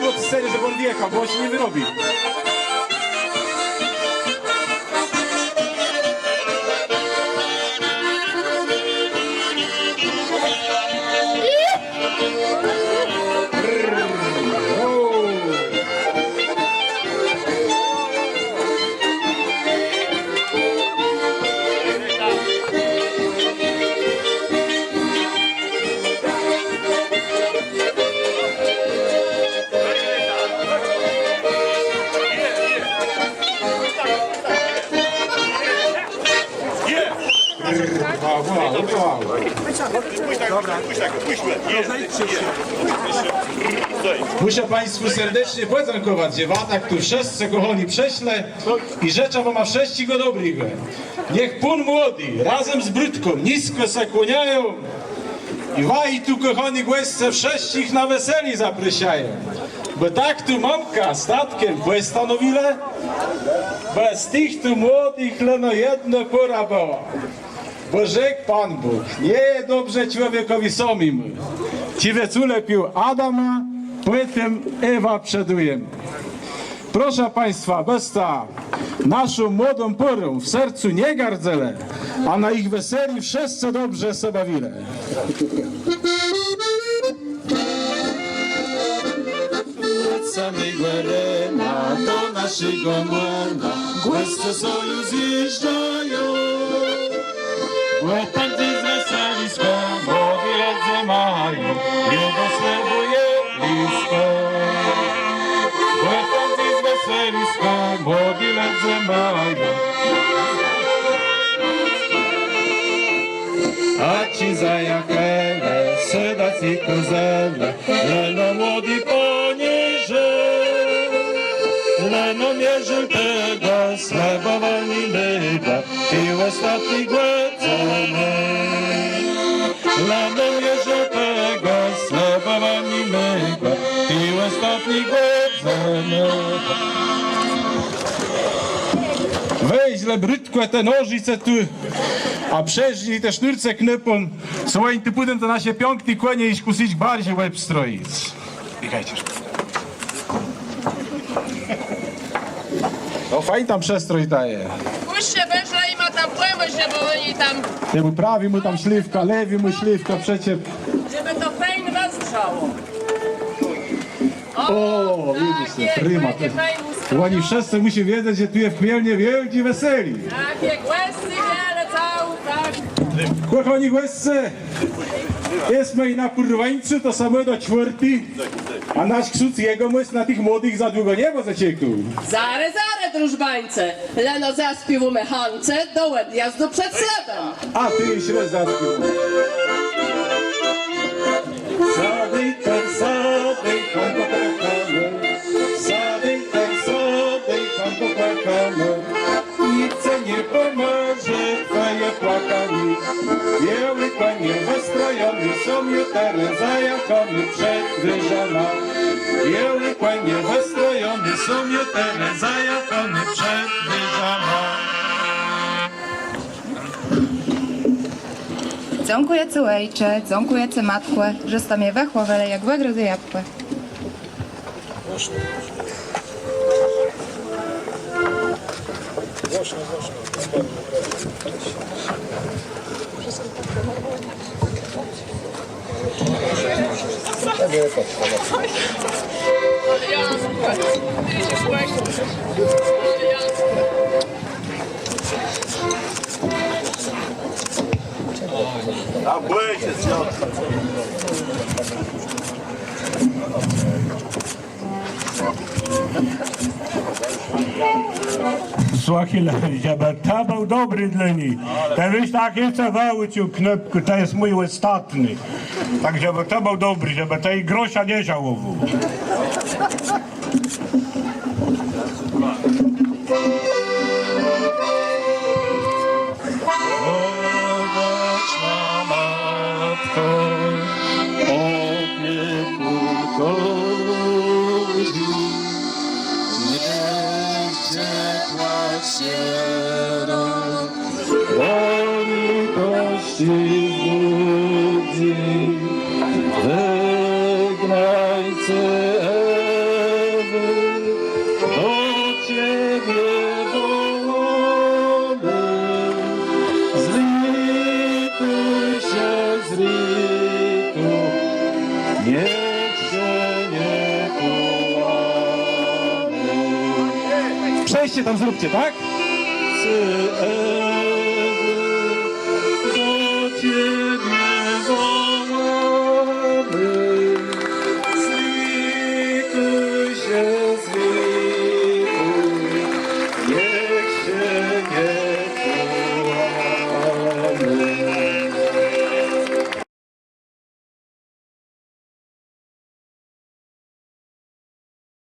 od sceny, żeby on wjechał, bo on się nie wyrobi. Muszę Państwu serdecznie podziękować, że tak tu wszyscy kochani prześle i rzecza wam ma wszęściego dobrego. Niech pun młody razem z brudką nisko se kłaniają i waj tu kochani głęsce wszęścich na weseli zaprosiają. Bo tak tu mamka statkiem postanowile, bez tych tu młodych leno jedno pora była. Bo rzekł Pan Bóg, nie dobrze człowiekowi samemu. Ci wiec ulepił Adama, potem Ewa przedujem. Proszę Państwa, bez ta naszą młodą porą w sercu nie gardzele, a na ich weseli wszyscy dobrze se bawile. Samego rana do naszego młona głęsce soju zjeżdżają. Chłopacy z weseliska młody ledze mają, jego słabuje blisko. Chłopacy z weseliska młody ledze mają. A ci zajachele, sedac i kozele, leno młody poniże. Leno mierzył tego, slabowani lyda i ostatni głędzony. Leno mierzył tego, slabowani lyda i ostatni głędzony. Weź le brydko te nożyce tu, a przeżnij te sznurce knepon, słuchaj, ty pójdę to nasze piątki konie i kusić bardziej łeb stroić. Biegajcie. No fajnie tam przestroj daje. Puśćcie węża i ma tam płynąć, żeby oni tam, Temu prawi mu tam śliwka, lewi mu śliwka, przeciep. żeby to fajnie rozgrzało. O, widzisz, te pryma. Oni wszyscy musi wiedzieć, że tu jest w Chmielnie wielki weseli. Takie głęsy wiele cału, tak. Kochani głęsce, jesteśmy na Purwańcu, to samo do czwarty, a nasz ksiądz jego myśl na tych młodych za długo nie ma zacieku. Zare, drużbańce, leno zaśpiewu mechance, do odjazdu przed slebem. A ty źle zaśpiew. Sadej, pan popłakamy. Sadej, pan popłakamy. Nic nie pomoże twoje płakanie. Biały konie wystrojony są jutry zajachany przed wyżana. Biały konie wystrojony są jutry zajachany przed wyżana. Dziękuję ci ojcze, dziękuję ci matko, że sta mnie wechłowele jak wygrody jabłko. A bójcie się. Słuchaj, żeby to był dobry dla nich. To wiesz, takie cawały ci knopku, to jest mój ostatni. Tak, żeby to był dobry, żeby tej grosza nie żałował. Wieczna Matko, opiekunko ludzi, niech ciepła siera woli kości budzi, wygnajcie przejście tam zróbcie, tak? Ty,